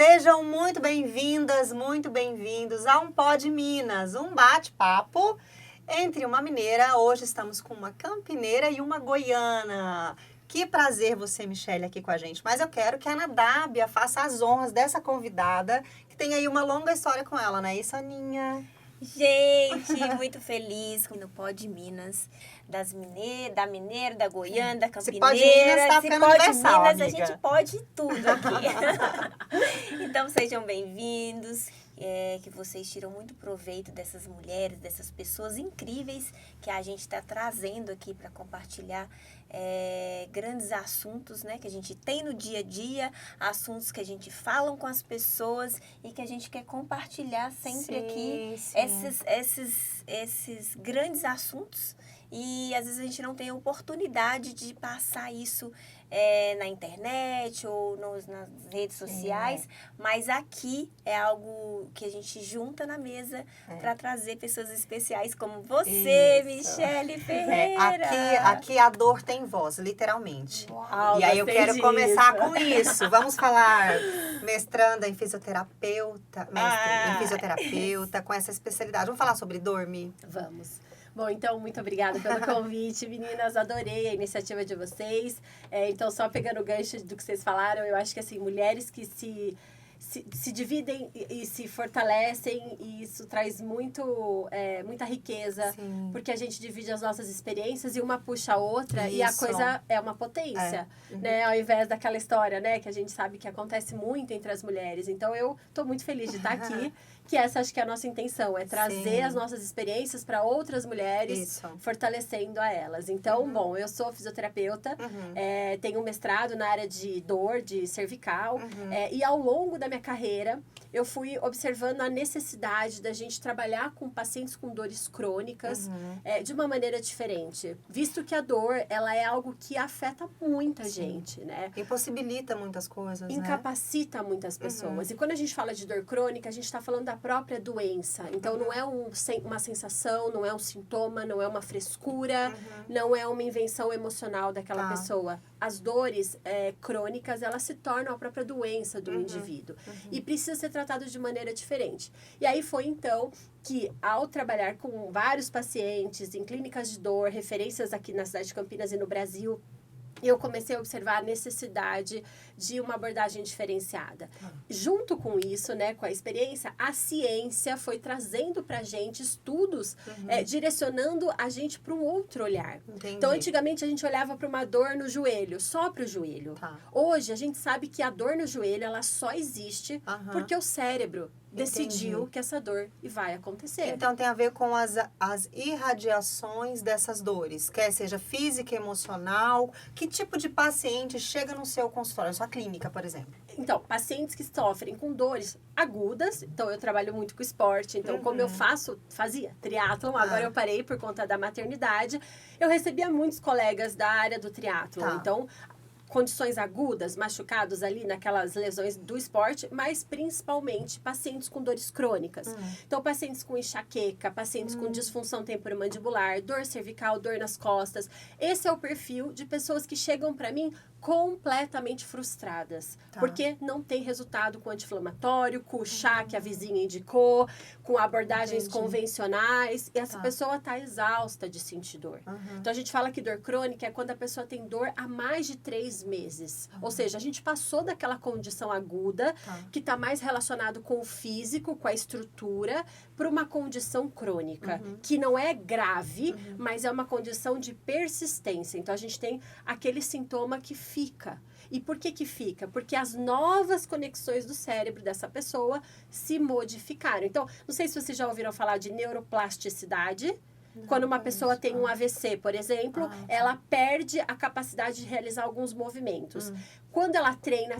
Sejam muito bem-vindas, muito bem-vindos a um Pod Minas, um bate-papo entre uma mineira. Hoje estamos com uma campineira e uma goiana. Que prazer você, Michele, aqui com a gente. Mas eu quero que a Ana Dábia faça as honras dessa convidada, que tem aí uma longa história com ela, não é isso, Aninha? Gente, muito feliz no Pod Minas, da mineira, da goiana, da campineira. Se Pod Minas tá ficando universal, Minas, amiga. a gente pode tudo aqui. Então, sejam bem-vindos. Que vocês tiram muito proveito dessas mulheres, dessas pessoas incríveis que a gente está trazendo aqui para compartilhar grandes assuntos, né, que a gente tem no dia a dia, assuntos que a gente fala com as pessoas e que a gente quer compartilhar sempre aqui esses grandes assuntos. E às vezes a gente não tem a oportunidade de passar isso na internet ou nas redes sociais, mas aqui é algo que a gente junta na mesa para trazer pessoas especiais como você, Michele Ferreira. Aqui a dor tem voz, literalmente. Uau, e aí eu quero começar com isso. Vamos falar mestranda em fisioterapeuta, em fisioterapeuta, com essa especialidade. Vamos falar sobre dor, Mi? Vamos. Bom, então, muito obrigada pelo convite, meninas. Adorei a iniciativa de vocês. Então, só pegando o gancho do que vocês falaram, eu acho que, assim, mulheres que se dividem e se fortalecem, e isso traz muita riqueza. Sim. Porque a gente divide as nossas experiências e uma puxa a outra, e a coisa é uma potência, né? Ao invés daquela história, né, que a gente sabe que acontece muito entre as mulheres. Então, eu tô muito feliz de estar aqui, que essa acho que é a nossa intenção, é trazer as nossas experiências para outras mulheres, fortalecendo a elas. Então, bom, eu sou fisioterapeuta, tenho um mestrado na área de dor, de cervical, e ao longo da minha carreira, eu fui observando a necessidade da gente trabalhar com pacientes com dores crônicas de uma maneira diferente. Visto que a dor, ela é algo que afeta muita gente, né? Impossibilita muitas coisas, Incapacita muitas pessoas. E quando a gente fala de dor crônica, a gente está falando da própria doença. Então, não é uma sensação, não é um sintoma, não é uma frescura, não é uma invenção emocional daquela pessoa. As dores crônicas, elas se tornam a própria doença do indivíduo. E precisa ser tratado de maneira diferente. E aí foi, então, que ao trabalhar com vários pacientes em clínicas de dor, referências aqui na cidade de Campinas e no Brasil, eu comecei a observar a necessidade de uma abordagem diferenciada. Junto com isso, né, com a experiência, a ciência foi trazendo pra gente estudos, direcionando a gente para um outro olhar. Entendi. Então, antigamente, a gente olhava para uma dor no joelho, só para o joelho. Hoje, a gente sabe que a dor no joelho, ela só existe porque o cérebro decidiu que essa dor vai acontecer. Então, tem a ver com as irradiações dessas dores, quer seja física, emocional. Que tipo de paciente chega no seu consultório, na sua clínica, por exemplo? Então, pacientes que sofrem com dores agudas, então eu trabalho muito com esporte, então como eu fazia triatlon, agora eu parei por conta da maternidade, eu recebia muitos colegas da área do triatlon, então condições agudas, machucados ali naquelas lesões do esporte, mas principalmente pacientes com dores crônicas. Então, pacientes com enxaqueca, pacientes com disfunção temporomandibular, dor cervical, dor nas costas. Esse é o perfil de pessoas que chegam para mim completamente frustradas, porque não tem resultado com anti-inflamatório, com o chá que a vizinha indicou, com abordagens convencionais, e essa pessoa está exausta de sentir dor. Então, a gente fala que dor crônica é quando a pessoa tem dor há mais de 3 meses. Ou seja, a gente passou daquela condição aguda, que está mais relacionado com o físico, com a estrutura, para uma condição crônica, que não é grave, mas é uma condição de persistência. Então, a gente tem aquele sintoma que fica. E por que fica? Porque as novas conexões do cérebro dessa pessoa se modificaram. Então, não sei se vocês já ouviram falar de neuroplasticidade. Quando uma pessoa tem um AVC, por exemplo, ela perde a capacidade de realizar alguns movimentos. Quando ela treina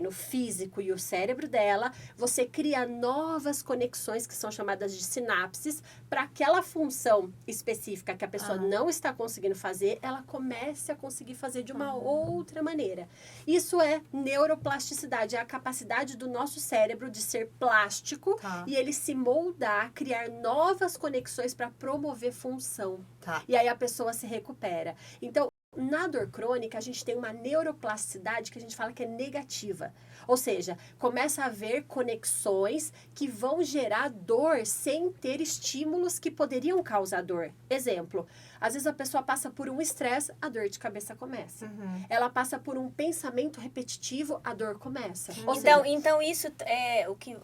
o físico e o cérebro dela, você cria novas conexões que são chamadas de sinapses para aquela função específica que a pessoa não está conseguindo fazer, ela comece a conseguir fazer de uma outra maneira. Isso é neuroplasticidade, é a capacidade do nosso cérebro de ser plástico e ele se moldar, criar novas conexões para promover função. E aí a pessoa se recupera. Então, na dor crônica, a gente tem uma neuroplasticidade que a gente fala que é negativa. Ou seja, começa a haver conexões que vão gerar dor sem ter estímulos que poderiam causar dor. Exemplo, às vezes a pessoa passa por um estresse, a dor de cabeça começa. Ela passa por um pensamento repetitivo, a dor começa. Ou seja, Então isso é o que...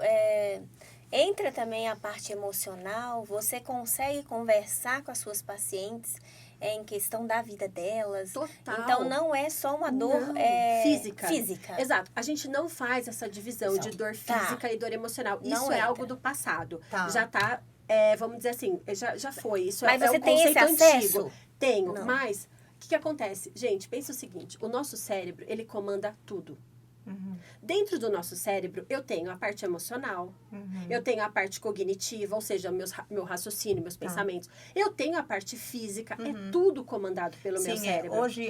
entra também a parte emocional, você consegue conversar com as suas pacientes em questão da vida delas. Total. Então, não é só uma dor física. Exato. A gente não faz essa divisão de dor física e dor emocional. Isso é algo do passado. Já tá, vamos dizer assim, já foi. Isso mas é você um tem conceito esse acesso? antigo. Tenho, Não. mas o que acontece? Gente, pensa o seguinte, o nosso cérebro, ele comanda tudo. Dentro do nosso cérebro, eu tenho a parte emocional, eu tenho a parte cognitiva, ou seja, meu raciocínio, meus pensamentos. Eu tenho a parte física, é tudo comandado pelo meu cérebro. Hoje,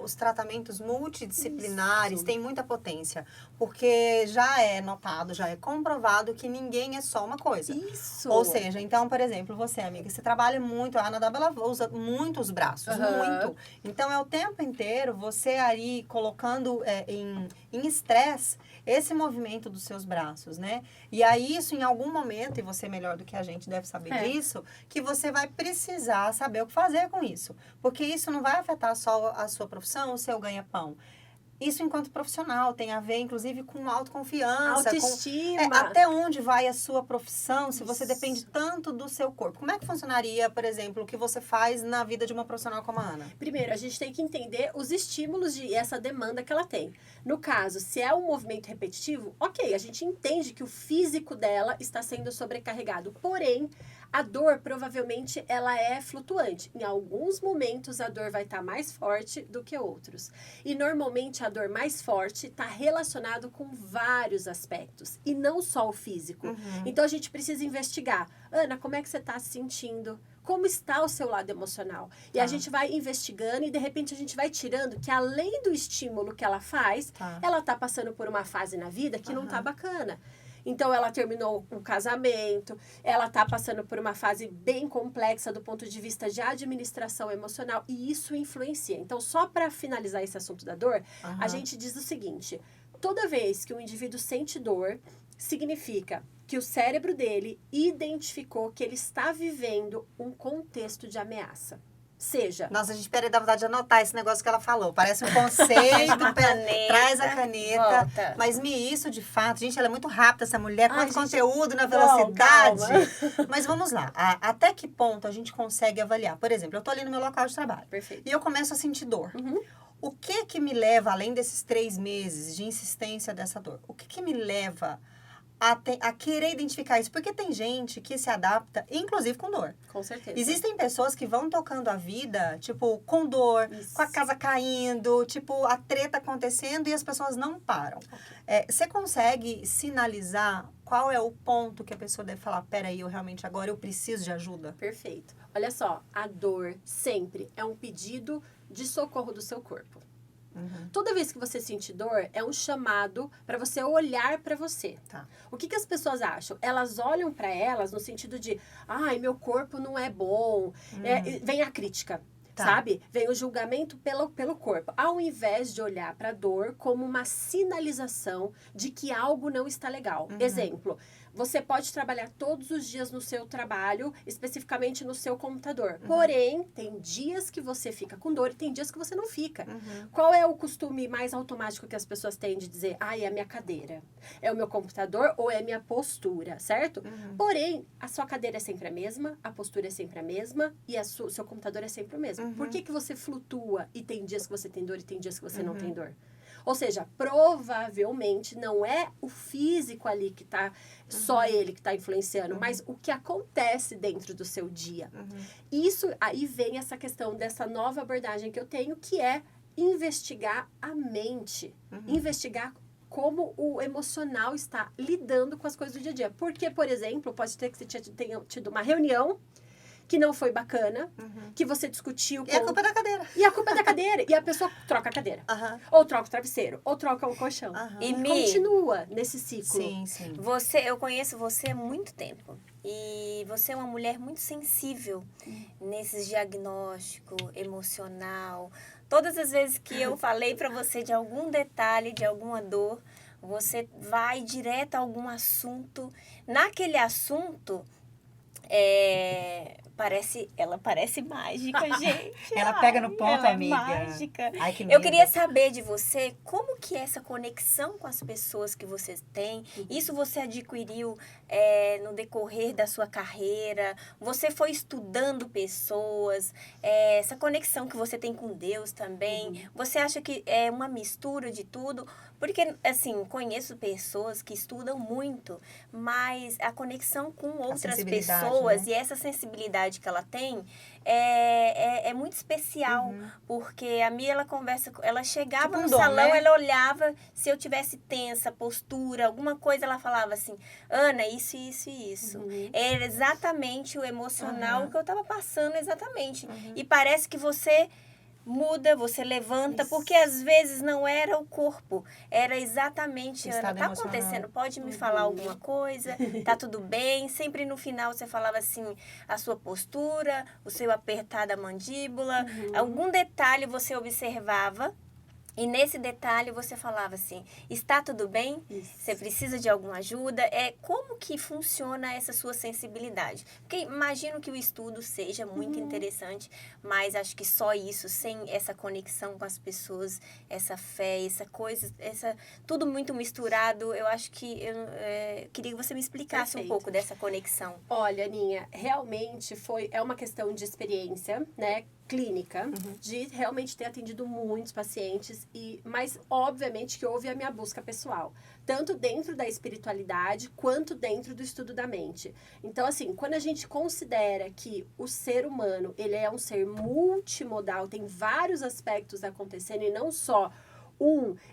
os tratamentos multidisciplinares têm muita potência, porque já é notado, já é comprovado que ninguém é só uma coisa. Isso! Ou seja, então, por exemplo, você, amiga, você trabalha muito, a Ana Daba, ela usa muito os braços, muito. Então, é o tempo inteiro você aí colocando em estresse esse movimento dos seus braços, né? E aí, isso em algum momento, e você melhor do que a gente deve saber disso, que você vai precisar saber o que fazer com isso. Porque isso não vai afetar só a sua profissão, o seu ganha-pão. Isso, enquanto profissional, tem a ver, inclusive, com autoconfiança. Autoestima. Até onde vai a sua profissão, se você depende tanto do seu corpo. Como é que funcionaria, por exemplo, o que você faz na vida de uma profissional como a Ana? Primeiro, a gente tem que entender os estímulos e essa demanda que ela tem. No caso, se é um movimento repetitivo, ok, a gente entende que o físico dela está sendo sobrecarregado. Porém, a dor, provavelmente, ela é flutuante. Em alguns momentos, a dor vai estar mais forte do que outros. E, normalmente, a dor mais forte está relacionado com vários aspectos. E não só o físico. Então, a gente precisa investigar. Ana, como é que você está se sentindo? Como está o seu lado emocional? E a gente vai investigando e, de repente, a gente vai tirando que, além do estímulo que ela faz, ela está passando por uma fase na vida que não está bacana. Então, ela terminou um casamento, ela está passando por uma fase bem complexa do ponto de vista de administração emocional, e isso influencia. Então, só para finalizar esse assunto da dor, a gente diz o seguinte: toda vez que um indivíduo sente dor, significa que o cérebro dele identificou que ele está vivendo um contexto de ameaça. Seja... Nossa, a gente dá vontade de anotar esse negócio que ela falou. Parece um conceito. Traz a caneta. Volta. Mas isso de fato, gente, ela é muito rápida, essa mulher. Quanto gente, conteúdo na velocidade. calma. Mas vamos lá. Até que ponto a gente consegue avaliar? Por exemplo, eu tô ali no meu local de trabalho. Perfeito. E eu começo a sentir dor. O que me leva, além desses 3 meses de insistência dessa dor, o que me leva a querer identificar isso? Porque tem gente que se adapta, inclusive com dor. Com certeza. Existem pessoas que vão tocando a vida, tipo, com dor, com a casa caindo, tipo, a treta acontecendo e as pessoas não param. Você consegue sinalizar qual é o ponto que a pessoa deve falar, peraí, agora eu preciso de ajuda? Perfeito. Olha só, a dor sempre é um pedido de socorro do seu corpo. Toda vez que você sentir dor, é um chamado para você olhar para você. O que as pessoas acham? Elas olham para elas no sentido de, ai, meu corpo não é bom. Vem a crítica, sabe? Vem o julgamento pelo corpo. Ao invés de olhar para a dor como uma sinalização de que algo não está legal. Exemplo, você pode trabalhar todos os dias no seu trabalho, especificamente no seu computador. Porém, tem dias que você fica com dor e tem dias que você não fica. Qual é o costume mais automático que as pessoas têm de dizer, é a minha cadeira, é o meu computador ou é a minha postura, certo? Porém, a sua cadeira é sempre a mesma, a postura é sempre a mesma e o seu computador é sempre o mesmo. Por que você flutua e tem dias que você tem dor e tem dias que você não tem dor? Ou seja, provavelmente não é o físico ali que tá, só ele que está influenciando, mas o que acontece dentro do seu dia. Isso, aí vem essa questão dessa nova abordagem que eu tenho, que é investigar a mente. Investigar como o emocional está lidando com as coisas do dia a dia. Porque, por exemplo, pode ter que você tenha tido uma reunião que não foi bacana, que você discutiu E a culpa é da cadeira. E a culpa é da cadeira. E a pessoa troca a cadeira. Aham. Ou troca o travesseiro, ou troca o colchão. Aham. E Continua nesse ciclo. Sim, sim. Eu conheço você há muito tempo. E você é uma mulher muito sensível nesses diagnóstico emocional. Todas as vezes que eu falei para você de algum detalhe, de alguma dor, você vai direto a algum assunto. Naquele assunto, ela parece mágica, gente. Ela pega no ponto, ela amiga. É mágica. Ai, que Eu medo. queria saber de você como que é essa conexão com as pessoas que você tem. Isso você adquiriu no decorrer da sua carreira? Você foi estudando pessoas? Essa conexão que você tem com Deus também? Você acha que é uma mistura de tudo? Porque, assim, conheço pessoas que estudam muito, mas a conexão com outras sensibilidade, pessoas, né? e essa sensibilidade que ela tem é muito especial. Porque a Mia, ela chegava Tipo um no dom, salão, né? ela olhava, se eu tivesse tensa, postura, alguma coisa, ela falava assim, Ana, isso, isso e isso. Era exatamente o emocional que eu estava passando, exatamente. E parece que você muda, você levanta, porque às vezes não era o corpo, era exatamente, O Ana, estado tá emocional. acontecendo, pode me falar alguma coisa, tá tudo bem, sempre no final você falava assim, a sua postura, o seu apertar da mandíbula, algum detalhe você observava, e nesse detalhe você falava assim, está tudo bem? Isso. Você precisa de alguma ajuda? Como que funciona essa sua sensibilidade? Porque imagino que o estudo seja muito interessante, mas acho que só isso, sem essa conexão com as pessoas, essa fé, essa coisa, tudo muito misturado, eu acho que eu queria que você me explicasse um Perfeito. pouco dessa conexão. Olha, Aninha, realmente é uma questão de experiência, né? Clínica, de realmente ter atendido muitos pacientes, mas obviamente que houve a minha busca pessoal, tanto dentro da espiritualidade quanto dentro do estudo da mente. Então, assim, quando a gente considera que o ser humano, ele é um ser multimodal, tem vários aspectos acontecendo e não só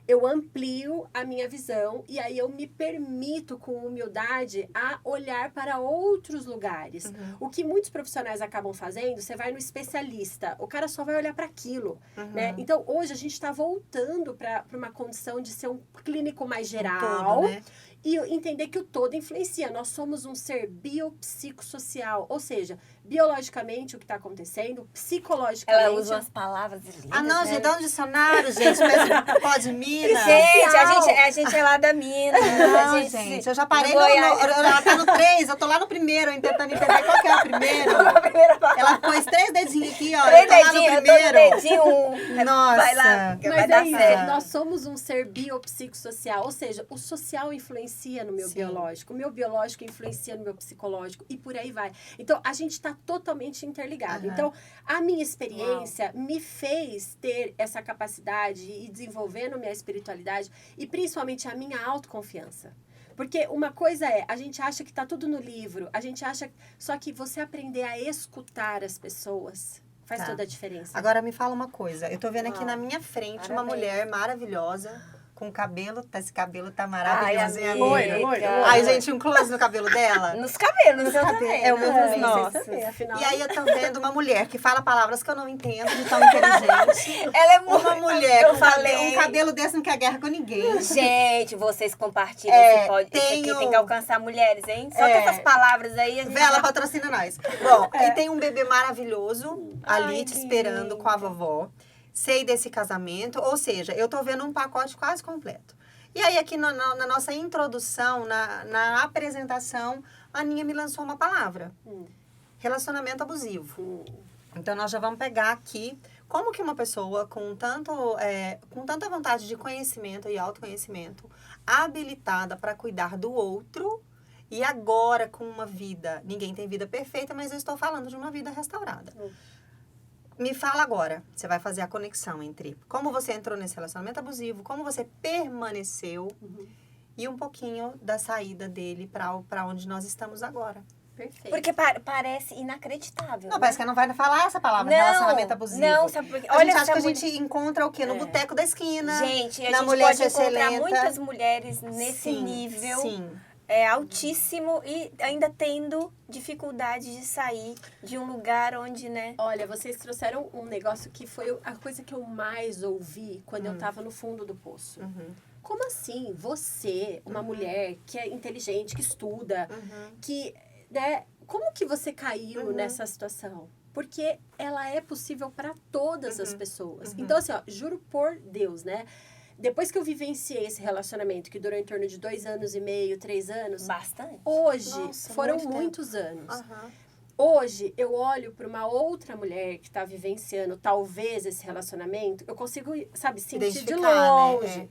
eu amplio a minha visão e aí eu me permito, com humildade, a olhar para outros lugares. O que muitos profissionais acabam fazendo, você vai no especialista, o cara só vai olhar para aquilo, né? Então, hoje a gente está voltando para uma condição de ser um clínico mais geral, Todo, né? e entender que o todo influencia. Nós somos um ser biopsicossocial, ou seja, biologicamente o que está acontecendo, psicologicamente... Ela usa umas palavras lindas. Ah, não, né? gente, dá um dicionário, gente. Mas pode Minas. Gente, a gente é lá da Minas. Não, a gente, eu já parei do Goiás. ela tá no 3, eu tô lá no primeiro, tentando entender qual que é o primeiro. Ela pôs 3 dedinhos aqui, ó. Três eu tô lá dedinhos, no eu tô no primeiro. dedinho 1. Nossa. Vai lá, vai Mas dar é isso, certo. nós somos um ser biopsicossocial, ou seja, o social influencia no meu Sim. biológico, o meu biológico influencia no meu psicológico e por aí vai. Então, a gente está totalmente interligado. Aham. Então, a minha experiência me fez ter essa capacidade e desenvolvendo minha espiritualidade e principalmente a minha autoconfiança. Porque uma coisa a gente acha que tá tudo no livro, a gente acha, só que você aprender a escutar as pessoas faz Tá. toda a diferença. Agora me fala uma coisa. Eu tô vendo aqui Uau. na minha frente uma Parabéns. mulher maravilhosa, com cabelo. Esse cabelo tá maravilhoso, hein, amiga. amiga? Loira. Ai, gente, um close no cabelo dela. Nos cabelos, Nos eu cabelos. também. É o meu também. dos nossos. Vocês também, afinal. E aí eu tô vendo uma mulher que fala palavras que eu não entendo, de tão inteligente. Ela é muito... Uma mulher Eu com falei. um cabelo desse não quer guerra com ninguém. Gente, vocês compartilham esse podcast. Isso tenho- aqui tem que alcançar mulheres, hein? Só É. com essas palavras aí, a gente Vela já- patrocina nós. Bom, e tem um bebê maravilhoso ali Ai, te que esperando lindo. com a vovó. Sei desse casamento, ou seja, eu tô vendo um pacote quase completo. E aí aqui na nossa introdução, na apresentação, a Aninha me lançou uma palavra. Relacionamento abusivo. Então nós já vamos pegar aqui como que uma pessoa com tanta vontade de conhecimento e autoconhecimento, habilitada para cuidar do outro, e agora com uma vida, ninguém tem vida perfeita, mas eu estou falando de uma vida restaurada. Me fala agora, você vai fazer a conexão entre como você entrou nesse relacionamento abusivo, como você permaneceu e um pouquinho da saída dele para onde nós estamos agora. Perfeito. Porque parece inacreditável. Não, né? parece que não vai falar essa palavra, Não, relacionamento abusivo. não, sabe por quê? A gente acha que a essa gente encontra o quê? No boteco da esquina. Gente, a na gente mulher pode encontrar excelente. muitas mulheres nesse Sim, nível. Sim. é altíssimo e ainda tendo dificuldade de sair de um lugar onde, né? Olha, vocês trouxeram um negócio que foi a coisa que eu mais ouvi quando eu tava no fundo do poço. Como assim? Você, uma mulher que é inteligente, que estuda, que, né? Como que você caiu nessa situação? Porque ela é possível para todas as pessoas. Então, assim, ó, juro por Deus, né? Depois que eu vivenciei esse relacionamento, que durou em torno de 2 anos e meio, 3 anos. Bastante. Hoje, Nossa, foram muito muitos anos. Aham. Hoje, eu olho para uma outra mulher que está vivenciando talvez esse relacionamento, eu consigo, sabe, sentir de Identificar, longe. né?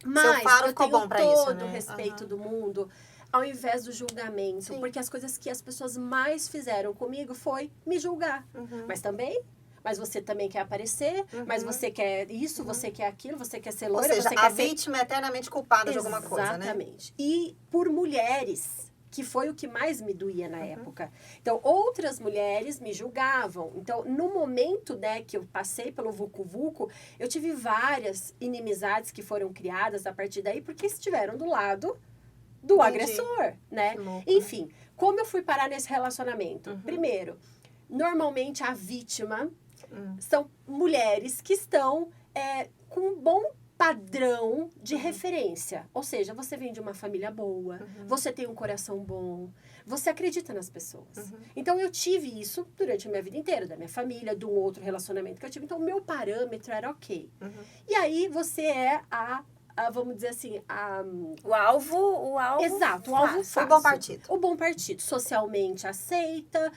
Mas faro eu ficou tenho bom pra todo isso, né? o respeito Aham. do mundo, ao invés do julgamento. Sim. Porque as coisas que as pessoas mais fizeram comigo foi me julgar. Mas você também quer aparecer, mas você quer isso, você quer aquilo, você quer ser Ou loira, seja, você a quer ser... vítima é eternamente culpada de alguma coisa, né? Exatamente. E por mulheres, que foi o que mais me doía na época. Então, outras mulheres me julgavam. Então, no momento, né, que eu passei pelo vucu-vucu, eu tive várias inimizades que foram criadas a partir daí, porque estiveram do lado do Entendi. agressor, né? Que louco, Enfim, como eu fui parar nesse relacionamento? Primeiro, normalmente a vítima são mulheres que estão com um bom padrão de referência. Ou seja, você vem de uma família boa, você tem um coração bom, você acredita nas pessoas. Então, eu tive isso durante a minha vida inteira, da minha família, de um outro relacionamento que eu tive. Então, o meu parâmetro era ok. E aí, você é vamos dizer assim, O alvo exato, o alvo fácil. O bom partido. O bom partido. Socialmente aceita,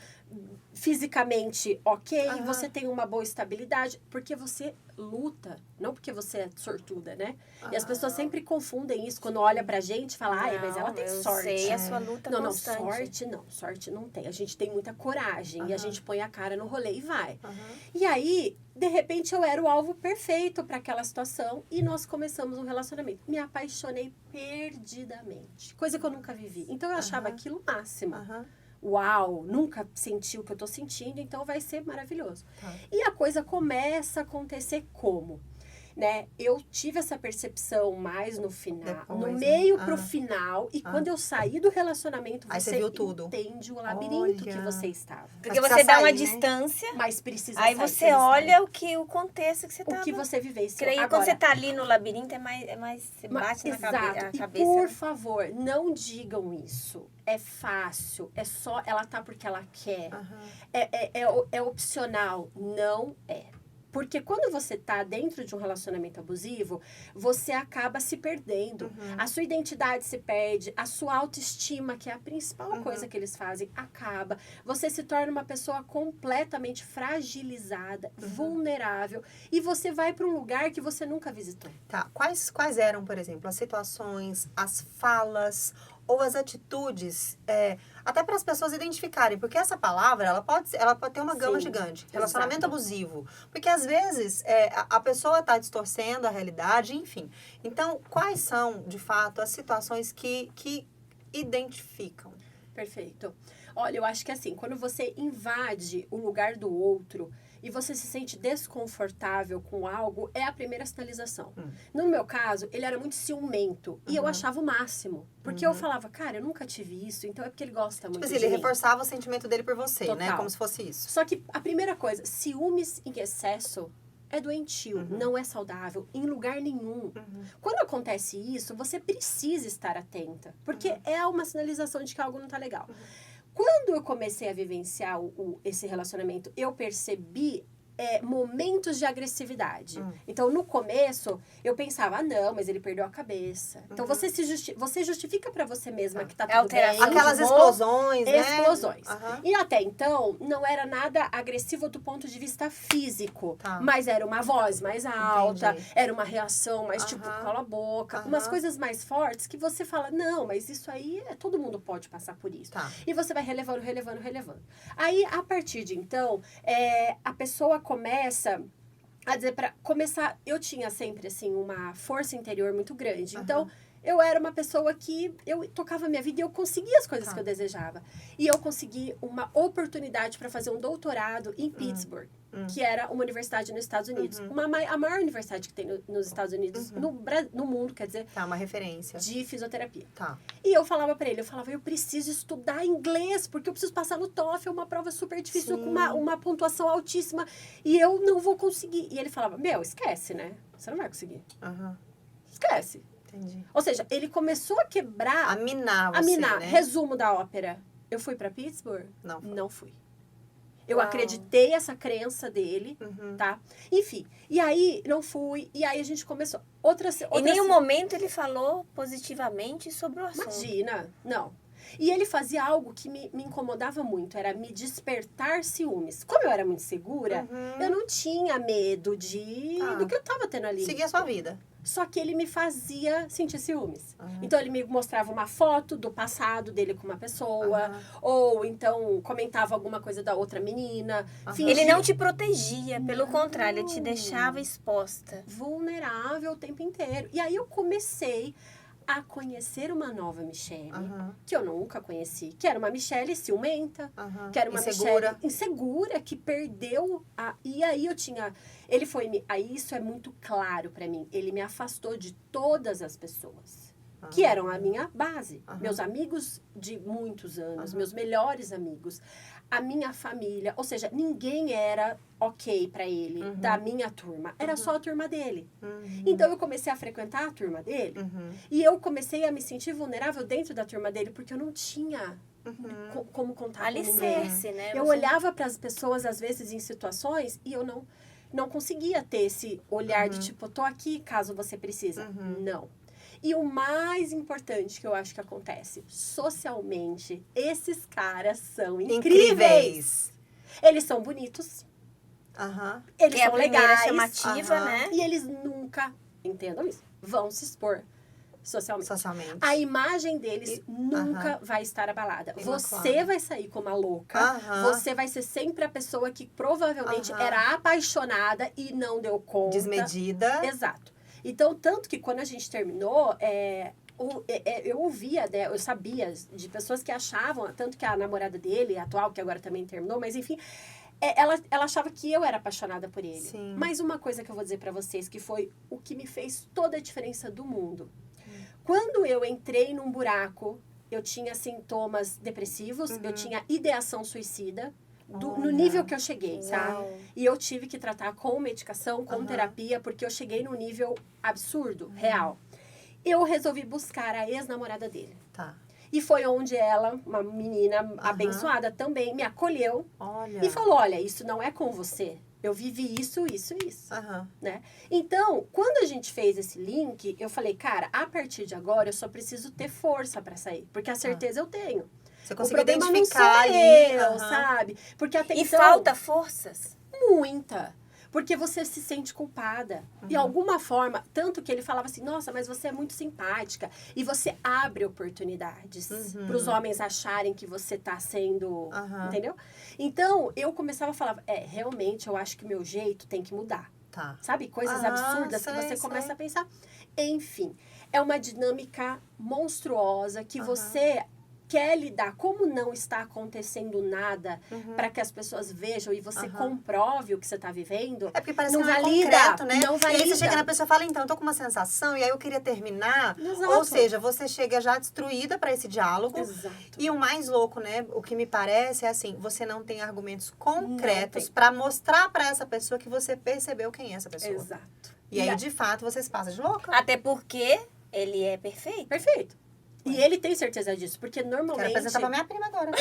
fisicamente ok, você tem uma boa estabilidade, porque você luta, não porque você é sortuda, né? E as pessoas sempre confundem isso quando olham pra gente e falam, mas ela tem eu sorte. sei, a sua luta Não, constante. sorte não tem. A gente tem muita coragem e a gente põe a cara no rolê e vai. E aí, de repente, eu era o alvo perfeito para aquela situação e nós começamos um relacionamento. Me apaixonei perdidamente, coisa que eu nunca vivi. Então, eu achava aquilo o máximo. Uau, nunca senti o que eu tô sentindo, então vai ser maravilhoso. E a coisa começa a acontecer como? Né? Eu tive essa percepção mais no final, Depois, no né? meio pro final, e quando eu saí do relacionamento, Aí você você viu tudo. entende o labirinto que Olha. você estava. Porque Mas você precisa dá uma sair, né? distância, Mas precisa aí sair, você precisa olha sair. o contexto que você O que você vivenciou. Creio que Agora, quando você tá ali no labirinto, você bate na exato. cabeça. E por favor, não digam isso. É fácil, é só ela tá porque ela quer. É opcional. Não é. Porque quando você tá dentro de um relacionamento abusivo, você acaba se perdendo. A sua identidade se perde, a sua autoestima, que é a principal coisa que eles fazem, acaba. Você se torna uma pessoa completamente fragilizada, vulnerável, e você vai para um lugar que você nunca visitou. Tá. Quais eram, por exemplo, as situações, as falas ou as atitudes, até para as pessoas identificarem, porque essa palavra, ela pode ter uma gama Sim, gigante. Relacionamento exato. abusivo. Porque, às vezes, a pessoa está distorcendo a realidade, enfim. Então, quais são, de fato, as situações que identificam? Perfeito. Olha, eu acho que assim, quando você invade o lugar do outro e você se sente desconfortável com algo, é a primeira sinalização. No meu caso, ele era muito ciumento. E eu achava o máximo. Porque eu falava, cara, eu nunca tive isso, então é porque ele gosta muito Tipo de assim, ele mim. reforçava o sentimento dele por você, né? Total. Como se fosse isso. Só que a primeira coisa, ciúmes em excesso é doentio, não é saudável, em lugar nenhum. Quando acontece isso, você precisa estar atenta, porque é uma sinalização de que algo não tá legal. Quando eu comecei a vivenciar esse relacionamento, eu percebi momentos de agressividade. Então, no começo, eu pensava, não, mas ele perdeu a cabeça. Então, você justifica pra você mesma que tá tudo bem. Aquelas tudo bom. explosões, né? Explosões. E até então, não era nada agressivo do ponto de vista físico. Tá. Mas era uma voz mais alta, Entendi. era uma reação mais tipo, cola a boca. Umas coisas mais fortes que você fala, não, mas isso aí, todo mundo pode passar por isso. Tá. E você vai relevando. Aí, a partir de então, a pessoa começa a dizer, para começar, eu tinha sempre, assim, uma força interior muito grande. Então, eu era uma pessoa que eu tocava minha vida e eu conseguia as coisas que eu desejava. E eu consegui uma oportunidade para fazer um doutorado em Pittsburgh, que era uma universidade nos Estados Unidos. A maior universidade que tem nos Estados Unidos, no mundo, quer dizer... Tá, uma referência. De fisioterapia. Tá. E eu falava para ele, eu preciso estudar inglês, porque eu preciso passar no TOEFL, uma prova super difícil, com uma pontuação altíssima, e eu não vou conseguir. E ele falava, esquece, né? Você não vai conseguir. Esquece. Entendi. Ou seja, ele começou a quebrar... A minar você, né? Resumo da ópera. Eu fui pra Pittsburgh? Não. Não fui. Eu acreditei essa crença dele, tá? Enfim, e aí não fui, e aí a gente começou... Em nenhum momento ele falou positivamente sobre o assunto. Imagina, não. E ele fazia algo que me incomodava muito, era me despertar ciúmes. Como eu era muito segura, eu não tinha medo do que eu tava tendo ali. Seguir a sua vida. Só que ele me fazia sentir ciúmes. Então, ele me mostrava uma foto do passado dele com uma pessoa. Ou, então, comentava alguma coisa da outra menina. Ele não te protegia. Pelo contrário, ele te deixava exposta. Vulnerável o tempo inteiro. E aí, eu comecei a conhecer uma nova Michelle, que eu nunca conheci. Que era uma Michelle ciumenta, que era uma Michelle insegura, que perdeu E aí eu tinha... Aí isso é muito claro pra mim. Ele me afastou de todas as pessoas, que eram a minha base. Meus amigos de muitos anos, meus melhores amigos, a minha família. Ou seja, ninguém era ok pra ele, da minha turma. Era só a turma dele. Então, eu comecei a frequentar a turma dele. E eu comecei a me sentir vulnerável dentro da turma dele, porque eu não tinha como contar com alicerce, né? Eu olhava para as pessoas, às vezes, em situações, e eu não conseguia ter esse olhar de tipo, tô aqui caso você precisa. Não. E o mais importante que eu acho que acontece, socialmente, esses caras são incríveis. Eles são bonitos. Eles são legais. Chamativa, né? E eles nunca, entendam isso, vão se expor socialmente. A imagem deles nunca vai estar abalada. Você vai sair como a louca. Você vai ser sempre a pessoa que provavelmente era apaixonada e não deu conta. Desmedida. Exato. Então, tanto que quando a gente terminou, eu ouvia, né, eu sabia de pessoas que achavam, tanto que a namorada dele, a atual, que agora também terminou, mas enfim, ela achava que eu era apaixonada por ele. Sim. Mas uma coisa que eu vou dizer pra vocês, que foi o que me fez toda a diferença do mundo. Quando eu entrei num buraco, eu tinha sintomas depressivos, eu tinha ideação suicida, no nível que eu cheguei, tá? E eu tive que tratar com medicação, com terapia, porque eu cheguei num nível absurdo, real. Eu resolvi buscar a ex-namorada dele. Tá. E foi onde ela, uma menina abençoada também, me acolheu. Olha. E falou, olha, isso não é com você. Eu vivi isso, né? Então, quando a gente fez esse link, eu falei, cara, a partir de agora eu só preciso ter força pra sair. Porque a certeza eu tenho. Você conseguiu o problema identificar não sou ali. eu, sabe? Porque até E então, falta forças? muita. Porque você se sente culpada. De alguma forma, tanto que ele falava assim, nossa, mas você é muito simpática. E você abre oportunidades para os homens acharem que você tá sendo... Entendeu? Então, eu começava a falar, realmente, eu acho que o meu jeito tem que mudar. Tá. Sabe? Coisas absurdas que você começa a pensar. Enfim, é uma dinâmica monstruosa que você... quer lidar, como não está acontecendo nada para que as pessoas vejam e você comprove o que você está vivendo. É porque parece não que não é valida, concreto, né? Não valida. E aí você chega na pessoa e fala, então, eu tô com uma sensação, e aí eu queria terminar. Exato. Ou seja, você chega já destruída para esse diálogo. Exato. E o mais louco, né? O que me parece é assim, você não tem argumentos concretos para mostrar para essa pessoa que você percebeu quem é essa pessoa. Exato. E aí, de fato, você se passa de louca. Até porque ele é perfeito. Perfeito. E ele tem certeza disso, porque normalmente... Quero apresentar pra minha prima agora.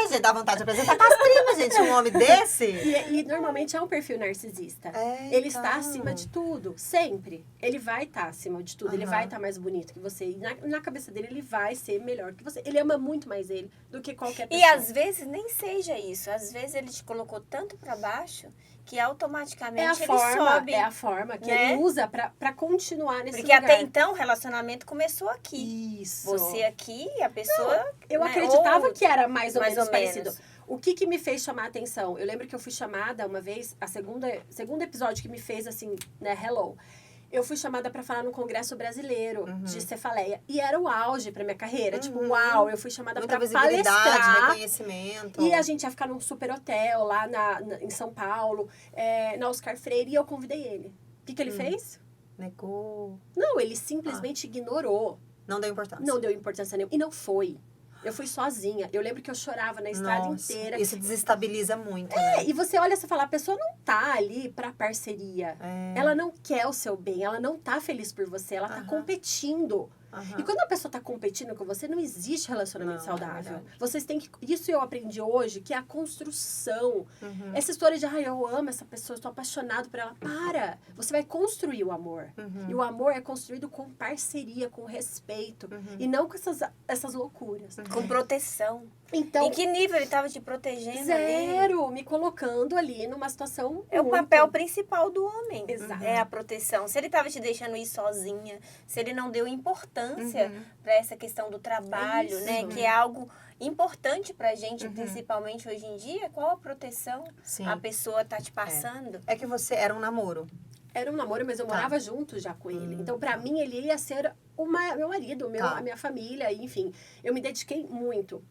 Gente, dá vontade de apresentar pras primas, gente. Um homem desse... E normalmente é um perfil narcisista. Ele está acima de tudo, sempre. Ele vai estar acima de tudo, ele vai estar mais bonito que você. E na cabeça dele, ele vai ser melhor que você. Ele ama muito mais ele do que qualquer pessoa. E às vezes nem seja isso. Às vezes ele te colocou tanto pra baixo que automaticamente ele sobe. É a forma que né? ele usa pra continuar nesse Porque lugar. até então o relacionamento começou aqui. Isso. Você aqui e a pessoa... Não, eu né? acreditava que era mais ou menos parecido. parecido. O que me fez chamar a atenção? Eu lembro que eu fui chamada uma vez, segundo episódio que me fez assim, né, hello. Eu fui chamada para falar no Congresso Brasileiro de Cefaleia. E era o auge para minha carreira. Tipo, uau, eu fui chamada para palestrar. Reconhecimento. E a gente ia ficar num super hotel lá em São Paulo, na Oscar Freire, e eu convidei ele. O que ele fez? Negou. Não, ele simplesmente ignorou. Não deu importância. Não deu importância nenhuma. E não foi. Eu fui sozinha. Eu lembro que eu chorava na estrada inteira. Isso desestabiliza muito, né? E você olha e fala, a pessoa não tá ali pra parceria. Ela não quer o seu bem, ela não tá feliz por você, ela tá competindo. E quando a pessoa tá competindo com você, não existe relacionamento saudável. Vocês têm que... Isso eu aprendi hoje, que é a construção. Essa história de, eu amo essa pessoa, estou apaixonado por ela. Para! Você vai construir o amor. E o amor é construído com parceria, com respeito. E não com essas loucuras. Com proteção. Então, em que nível ele estava te protegendo? Zero, me colocando ali numa situação É o papel principal do homem. Exato. É a proteção. Se ele estava te deixando ir sozinha, se ele não deu importância para essa questão do trabalho, né? Que é algo importante pra gente, principalmente hoje em dia, qual a proteção a pessoa tá te passando? É que você era um namoro. Era um namoro, mas eu morava junto já com ele. Então, pra mim, ele ia ser meu marido, a minha família, enfim. Eu me dediquei muito.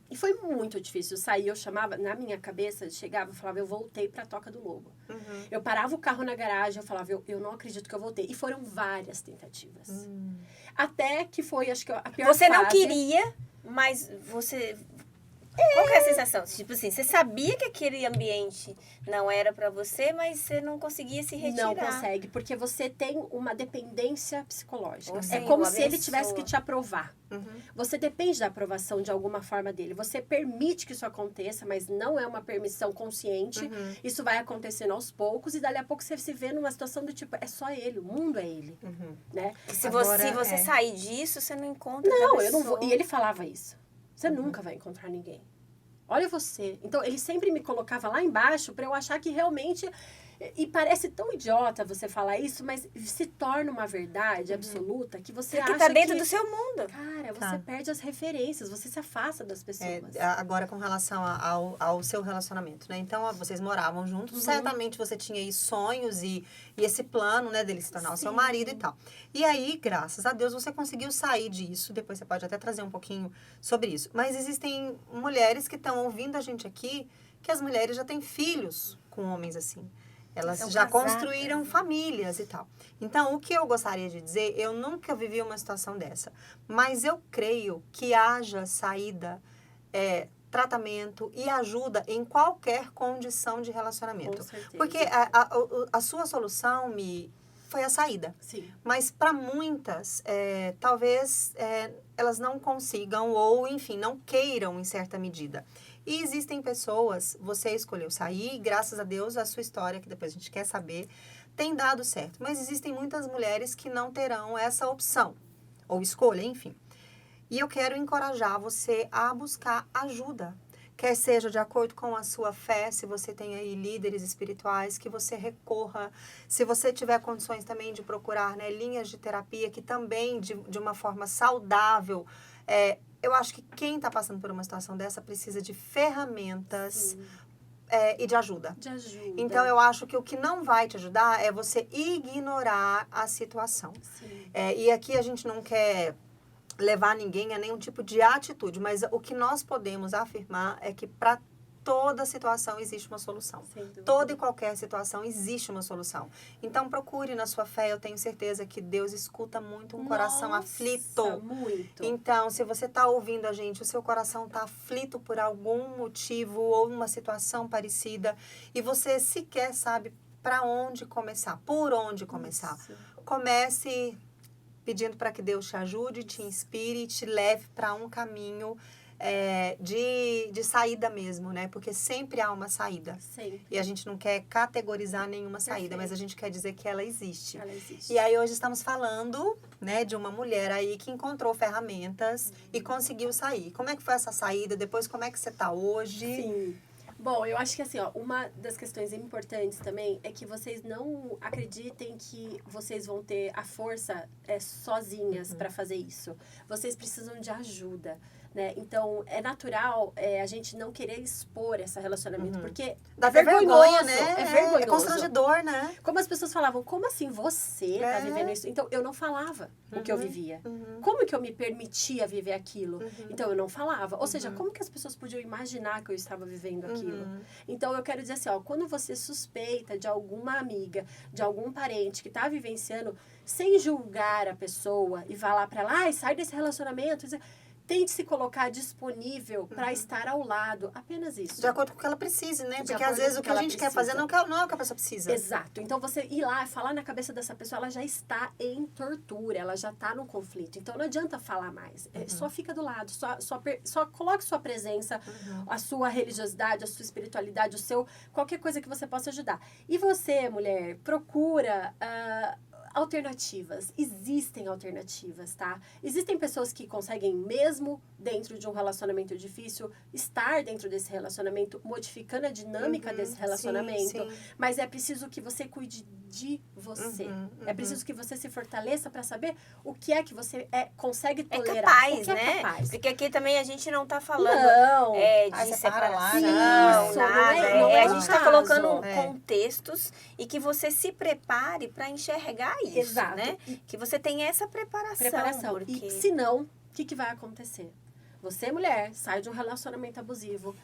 E foi muito difícil sair. Eu chamava, na minha cabeça, chegava e falava, eu voltei pra Toca do Lobo. Eu parava o carro na garagem, eu falava, eu não acredito que eu voltei. E foram várias tentativas. Até que foi, acho que a pior Você fase. não queria, mas você... Qual que é a sensação? Tipo assim, você sabia que aquele ambiente não era pra você, mas você não conseguia se retirar. Não consegue, porque você tem uma dependência psicológica. Sim, É como uma se ele pessoa. tivesse que te aprovar. Você depende da aprovação de alguma forma dele. Você permite que isso aconteça, mas não é uma permissão consciente. Isso vai acontecendo aos poucos e dali a pouco você se vê numa situação do tipo, é só ele, o mundo é ele. Né? Se você sair disso, você não encontra Não, outra eu não vou. pessoa. E ele falava isso. Você nunca vai encontrar ninguém. Olha você. Então, ele sempre me colocava lá embaixo para eu achar que realmente... E parece tão idiota você falar isso, mas se torna uma verdade absoluta que você acha que... tá dentro do seu mundo. Cara, você perde as referências, você se afasta das pessoas. Agora, com relação ao seu relacionamento, né? Então, vocês moravam juntos. Certamente, você tinha aí sonhos e esse plano, né? Dele se tornar o seu marido e tal. E aí, graças a Deus, você conseguiu sair disso. Depois, você pode até trazer um pouquinho sobre isso. Mas existem mulheres que estão ouvindo a gente aqui, que as mulheres já têm filhos com homens assim. Elas já construíram famílias e tal. Então, o que eu gostaria de dizer, eu nunca vivi uma situação dessa. Mas eu creio que haja saída, tratamento e ajuda em qualquer condição de relacionamento. Com certeza. Porque a sua solução, foi a saída. Sim. Mas para muitas, talvez elas não consigam ou, enfim, não queiram em certa medida. E existem pessoas, você escolheu sair, e graças a Deus a sua história, que depois a gente quer saber, tem dado certo. Mas existem muitas mulheres que não terão essa opção, ou escolha, enfim. E eu quero encorajar você a buscar ajuda. Quer seja de acordo com a sua fé, se você tem aí líderes espirituais, que você recorra. Se você tiver condições também de procurar, né, linhas de terapia, que também de uma forma saudável... eu acho que quem está passando por uma situação dessa precisa de ferramentas e de ajuda. Então, eu acho que o que não vai te ajudar é você ignorar a situação. E aqui a gente não quer levar ninguém a nenhum tipo de atitude, mas o que nós podemos afirmar é que para toda situação existe uma solução. Toda e qualquer situação existe uma solução. Então, procure na sua fé. Eu tenho certeza que Deus escuta muito um coração aflito. Muito. Então, se você está ouvindo a gente, o seu coração está aflito por algum motivo ou uma situação parecida e você sequer sabe para onde começar, por onde começar. Comece pedindo para que Deus te ajude, te inspire, te leve para um caminho de saída mesmo, né? Porque sempre há uma saída. Sempre. E a gente não quer categorizar nenhuma saída, mas a gente quer dizer que ela existe. Ela existe. E aí hoje estamos falando, né, de uma mulher aí que encontrou ferramentas e conseguiu sair. Como é que foi essa saída? Depois, como é que você está hoje? Sim. Bom, eu acho que assim, uma das questões importantes também é que vocês não acreditem que vocês vão ter a força sozinhas para fazer isso. Vocês precisam de ajuda. né? Então, é natural a gente não querer expor esse relacionamento, porque Dá é até vergonha, vergonhoso, né? é vergonhoso. É constrangedor, né? Como as pessoas falavam, como assim você tá vivendo isso? Então, eu não falava o que eu vivia. Como que eu me permitia viver aquilo? Então, eu não falava. Ou seja, como que as pessoas podiam imaginar que eu estava vivendo aquilo? Então, eu quero dizer assim, ó, quando você suspeita de alguma amiga, de algum parente que tá vivenciando, sem julgar a pessoa e vá lá pra lá, ai, sai desse relacionamento, tente se colocar disponível para estar ao lado. Apenas isso. De acordo com o que ela precise, né? De Porque acordo às vezes com o que o a que gente ela quer fazer precisa. não é o que a pessoa precisa. Exato. Então, você ir lá e falar na cabeça dessa pessoa, ela já está em tortura, ela já está no conflito. Então, não adianta falar mais. Só fica do lado, só coloque sua presença, a sua religiosidade, a sua espiritualidade, qualquer coisa que você possa ajudar. E você, mulher, procura alternativas. Existem alternativas, tá? Existem pessoas que conseguem, mesmo dentro de um relacionamento difícil, estar dentro desse relacionamento, modificando a dinâmica desse relacionamento. Sim. Mas é preciso que você cuide de você. É preciso que você se fortaleça para saber o que é que você consegue tolerar. Capaz, o que né? é capaz. Porque aqui também a gente não tá falando Não. de separa lá, separação, não. Isso, nada. não é A o gente tá caso. colocando É. contextos e que você se prepare para enxergar isso, Exato. né? Que você tenha essa preparação. Porque... E se não, o que vai acontecer? Você, mulher, sai de um relacionamento abusivo,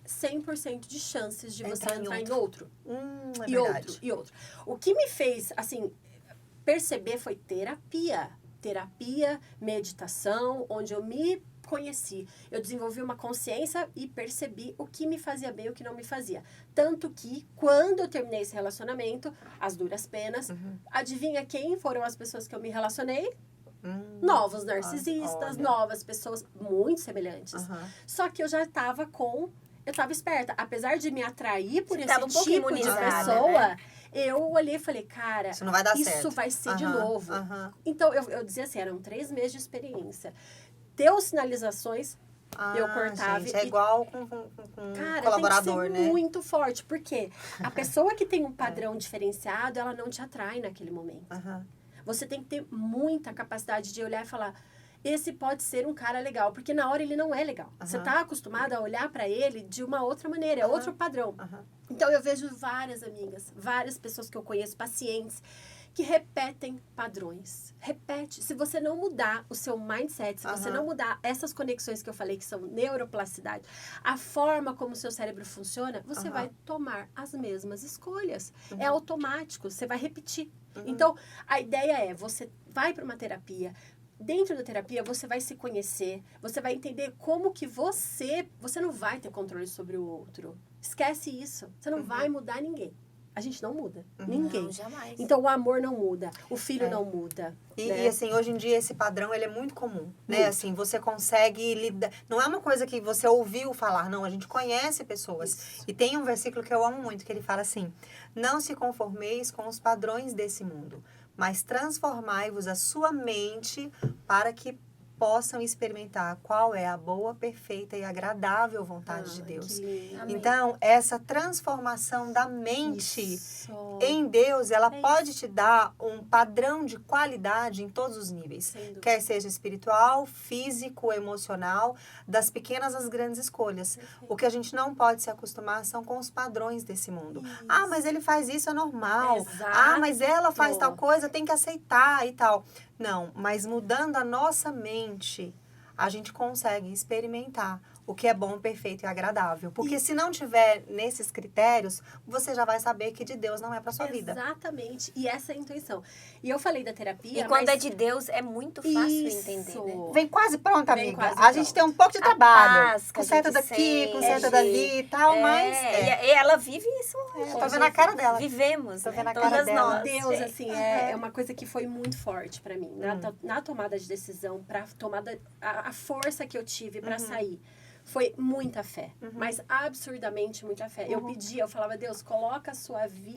100% de chances de você entrar em outro. É E verdade. outro, e outro. O que me fez, assim, perceber foi terapia. Terapia, meditação, onde eu me conheci. Eu desenvolvi uma consciência e percebi o que me fazia bem e o que não me fazia. Tanto que, quando eu terminei esse relacionamento, as duras penas, adivinha quem foram as pessoas que eu me relacionei? Novos narcisistas, olha. novas pessoas muito semelhantes. Só que eu já estava eu estava esperta. Apesar de me atrair por Você esse tava um pouco tipo de imunizada, pessoa, né? eu olhei e falei, cara, Isso não vai dar isso certo. vai ser de novo. Aham. Então, eu dizia assim, eram 3 meses de experiência. Deu sinalizações, eu cortava. Gente, é igual com Cara, colaborador, tem que ser né? muito forte. Porque a pessoa que tem um padrão diferenciado, ela não te atrai naquele momento. Aham. Você tem que ter muita capacidade de olhar e falar, esse pode ser um cara legal. Porque na hora ele não é legal. Você tá acostumado a olhar pra ele de uma outra maneira, é outro padrão. Então, eu vejo várias amigas, várias pessoas que eu conheço, pacientes, que repetem padrões. Repete. Se você não mudar o seu mindset, se você não mudar essas conexões que eu falei, que são neuroplasticidade, a forma como o seu cérebro funciona, você vai tomar as mesmas escolhas. É automático, você vai repetir. Então, a ideia é, você vai para uma terapia. Dentro da terapia, você vai se conhecer, você vai entender como que você não vai ter controle sobre o outro. Esquece isso. Você não vai mudar ninguém. A gente não muda. Ninguém. Não, jamais. Então, o amor não muda. O filho não muda. né? E assim, hoje em dia esse padrão, ele é muito comum, né? Assim, você consegue lidar... Não é uma coisa que você ouviu falar, não. A gente conhece pessoas. Isso. E tem um versículo que eu amo muito, que ele fala assim, não se conformeis com os padrões desse mundo, mas transformai-vos a sua mente para que possam experimentar qual é a boa, perfeita e agradável vontade de Deus. Que lindo. Amém. Então, essa transformação da mente Isso. em Deus, ela É pode te dar um padrão de qualidade em todos os níveis. Sem dúvida. Quer seja espiritual, físico, emocional, das pequenas às grandes escolhas. O que a gente não pode se acostumar são com os padrões desse mundo. Isso. Ah, mas ele faz isso, é normal. Exato. Ah, mas ela faz tal coisa, tem que aceitar e tal. Não, mas mudando a nossa mente, a gente consegue experimentar o que é bom, perfeito e agradável. Porque se não tiver nesses critérios, você já vai saber que de Deus não é para sua vida. Exatamente. E essa é a intuição. E eu falei da terapia, E quando mas... é de Deus, é muito fácil Isso. entender, né? Vem quase pronta, Vem amiga. quase A gente pronto. tem um pouco de A trabalho. paz que a Conserta gente daqui, conserta sente. dali e tal, mas... E ela vive isso hoje. tô vendo a cara dela. Vivemos, Tô né? vendo a cara Todas dela. nós. Deus, assim, é uma coisa que foi muito forte pra mim. Na tomada de decisão, a força que eu tive pra sair. Foi muita fé, mas absurdamente muita fé. Eu pedia, eu falava, Deus, coloca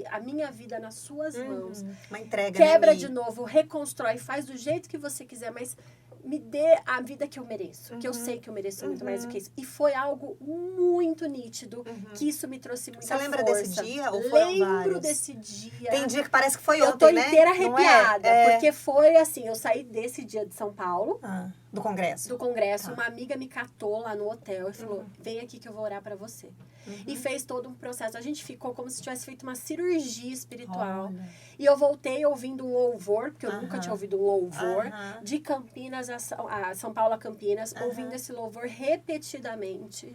a minha vida nas suas mãos. Uma entrega, Quebra né, Mi? de novo, reconstrói, faz do jeito que você quiser, mas me dê a vida que eu mereço. Que eu sei que eu mereço muito mais do que isso. E foi algo muito nítido, que isso me trouxe muita força. Você lembra desse dia ou foram Lembro vários? desse dia. Tem dia que parece que foi Eu ontem, tô né? inteira Não arrepiada, é? porque foi assim, eu saí desse dia de São Paulo, Do congresso. do congresso, Tá. uma amiga me catou lá no hotel e falou, vem aqui que eu vou orar pra você. E fez todo um processo. A gente ficou como se tivesse feito uma cirurgia espiritual. Olha. E eu voltei ouvindo um louvor, porque eu nunca tinha ouvido um louvor, de Campinas a São Paulo a Campinas, ouvindo esse louvor repetidamente.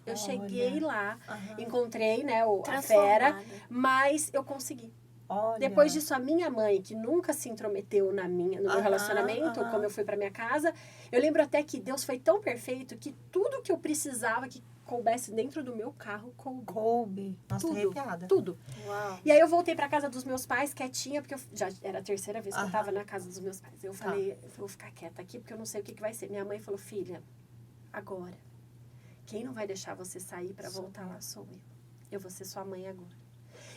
Eu cheguei lá, encontrei, né, a fera, mas eu consegui. Olha. Depois disso, a minha mãe, que nunca se intrometeu no meu relacionamento, como eu fui pra minha casa, eu lembro até que Deus foi tão perfeito que tudo que eu precisava que coubesse dentro do meu carro, Coube. Nossa, tô arrepiada. tudo. Uau. E aí eu voltei pra casa dos meus pais, quietinha, porque já era a terceira vez que eu tava na casa dos meus pais. Eu falei, vou ficar quieta aqui, porque eu não sei o que vai ser. Minha mãe falou, filha, agora, quem não vai deixar você sair pra voltar lá sou eu. Eu vou ser sua mãe agora.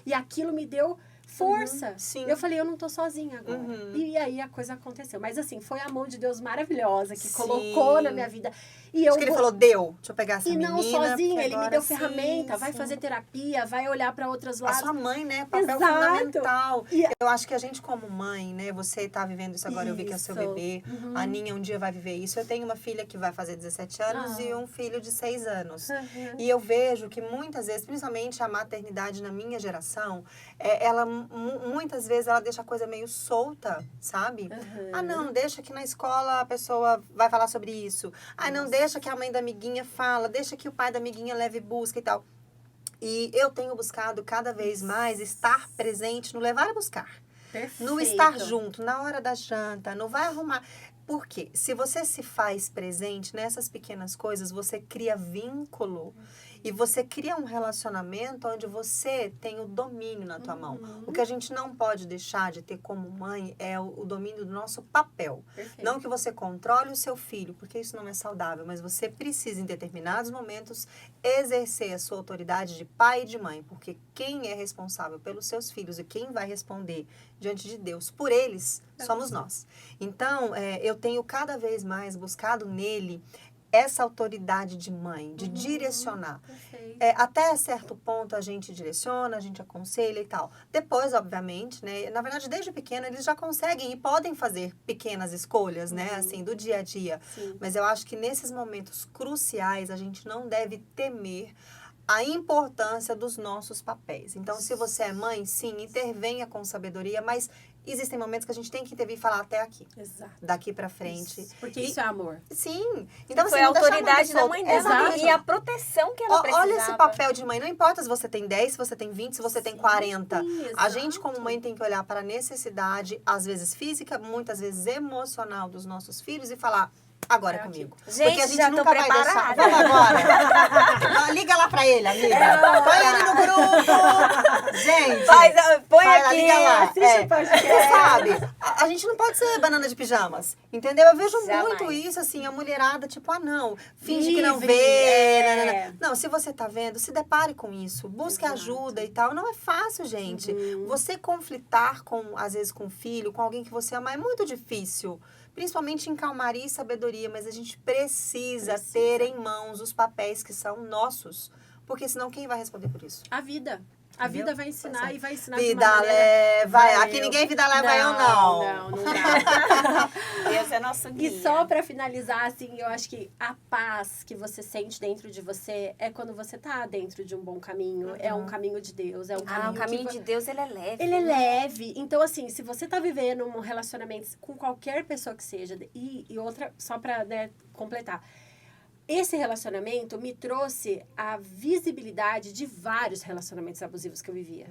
E aquilo me deu força. Sim. Eu falei, eu não tô sozinha agora. E aí a coisa aconteceu. Mas assim, foi a mão de Deus maravilhosa que colocou na minha vida. E eu Acho que ele falou, deixa eu pegar essa e menina. não sozinho, porque ele me agora deu sim, ferramenta, vai sim. fazer terapia, vai olhar para outros A lados. sua mãe, né? Papel Exato. fundamental. E- Eu acho que a gente como mãe, né? Você tá vivendo isso agora, eu vi que é seu Isso. bebê. A Aninha um dia vai viver isso. Eu tenho uma filha que vai fazer 17 anos e um filho de 6 anos. E eu vejo que muitas vezes, principalmente a maternidade na minha geração, ela muitas vezes ela deixa a coisa meio solta, sabe? Ah, não, deixa que na escola a pessoa vai falar sobre isso. Ah, não, deixa que a mãe da amiguinha fala, deixa que o pai da amiguinha leve busca e tal. E eu tenho buscado cada vez mais estar presente no levar a buscar. Perfeito. No estar junto, na hora da janta, no vai arrumar. Por quê? Se você se faz presente nessas pequenas coisas, você cria vínculo e você cria um relacionamento onde você tem o domínio na tua mão. O que a gente não pode deixar de ter como mãe é o domínio do nosso papel. Perfeito. Não que você controle o seu filho, porque isso não é saudável, mas você precisa, em determinados momentos, exercer a sua autoridade de pai e de mãe, porque quem é responsável pelos seus filhos e quem vai responder diante de Deus por eles, somos nós. Então, eu tenho cada vez mais buscado nele essa autoridade de mãe, de direcionar. Perfeito. Até certo ponto a gente direciona, a gente aconselha e tal. Depois, obviamente, né? Na verdade, desde pequeno, eles já conseguem e podem fazer pequenas escolhas, né? Assim, do dia a dia. Sim. Mas eu acho que nesses momentos cruciais, a gente não deve temer a importância dos nossos papéis. Então, se você é mãe, sim, intervenha com sabedoria, mas existem momentos que a gente tem que intervir e falar até aqui. Exato. Daqui pra frente. Isso. Porque isso é amor. Sim. Então, Foi você a não deixa autoridade da solta. mãe dela Exato. e a proteção que ela precisava. Olha esse papel de mãe. Não importa se você tem 10, se você tem 20, se você tem 40. A gente, exato. como mãe, tem que olhar para a necessidade, às vezes física, muitas vezes emocional dos nossos filhos e falar, agora é aqui. comigo. Gente, porque a gente já tô nunca vai deixar. preparada. Vamos agora. Liga lá pra ele, amiga. Põe ele no grupo. Gente. Põe vai lá, aqui. liga lá. assiste o podcast. Você sabe, a gente não pode ser banana de pijamas, entendeu? Eu vejo Jamais. muito isso, assim, a mulherada, tipo, não, finge que não Livre, vê. Não, se você tá vendo, se depare com isso, busque ajuda e tal. Não é fácil, gente. Você conflitar às vezes, com o filho, com alguém que você ama, é muito difícil. Principalmente em calmaria e sabedoria, mas a gente precisa ter em mãos os papéis que são nossos, porque senão quem vai responder por isso? A vida. A Entendeu? vida vai ensinar Pois é. e vai ensinar de uma Vida maneira... leva. Vai Aqui eu. ninguém vida leva eu, não. Não dá. Deus é nosso guia. E só pra finalizar, assim, eu acho que a paz que você sente dentro de você é quando você tá dentro de um bom caminho. É um caminho de Deus, é um caminho o caminho que... de Deus, ele é leve. Ele é né? leve. Então, assim, se você tá vivendo um relacionamento com qualquer pessoa que seja, e outra, só pra completar, esse relacionamento me trouxe a visibilidade de vários relacionamentos abusivos que eu vivia.